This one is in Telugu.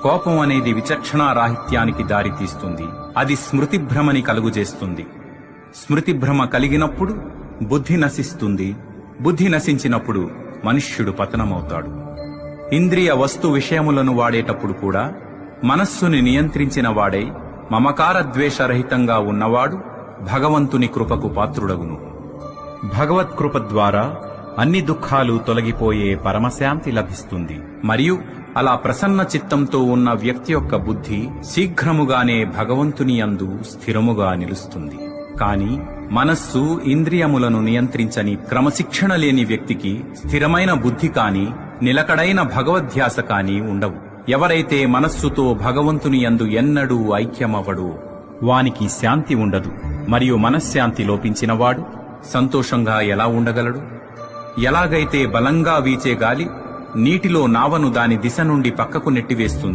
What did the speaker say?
కోపం అనేది విచక్షణారాహిత్యానికి దారితీస్తుంది. అది స్మృతిభ్రమని కలుగుజేస్తుంది. స్మృతిభ్రమ కలిగినప్పుడు బుద్ధి నశిస్తుంది. బుద్ధి నశించినప్పుడు మనుష్యుడు పతనమవుతాడు. ఇంద్రియ వస్తు విషయములను వాడేటప్పుడు కూడా మనస్సుని నియంత్రించిన వాడై మమకార ద్వేషరహితంగా ఉన్నవాడు భగవంతుని కృపకు పాత్రుడగును. భగవత్కృప ద్వారా అన్ని దుఃఖాలు తొలగిపోయే పరమశాంతి లభిస్తుంది. మరియు అలా ప్రసన్న చిత్తంతో ఉన్న వ్యక్తి యొక్క బుద్ధి శీఘ్రముగానే భగవంతుని యందు స్థిరముగా నిలుస్తుంది. కాని మనస్సు ఇంద్రియములను నియంత్రించని క్రమశిక్షణ లేని వ్యక్తికి స్థిరమైన బుద్ధి కాని నిలకడైన భగవద్ధ్యాస కాని ఉండవు. ఎవరైతే మనస్సుతో భగవంతుని యందు ఎన్నడూ ఐక్యమవ్వడో వానికి శాంతి ఉండదు. మరియు మనశ్శాంతి లోపించినవాడు సంతోషంగా ఎలా ఉండగలడు? ఎలాగైతే బలంగా వీచే గాలి నీటిలో నావను దాని దిశ నుండి పక్కకు నెట్టివేస్తుంది,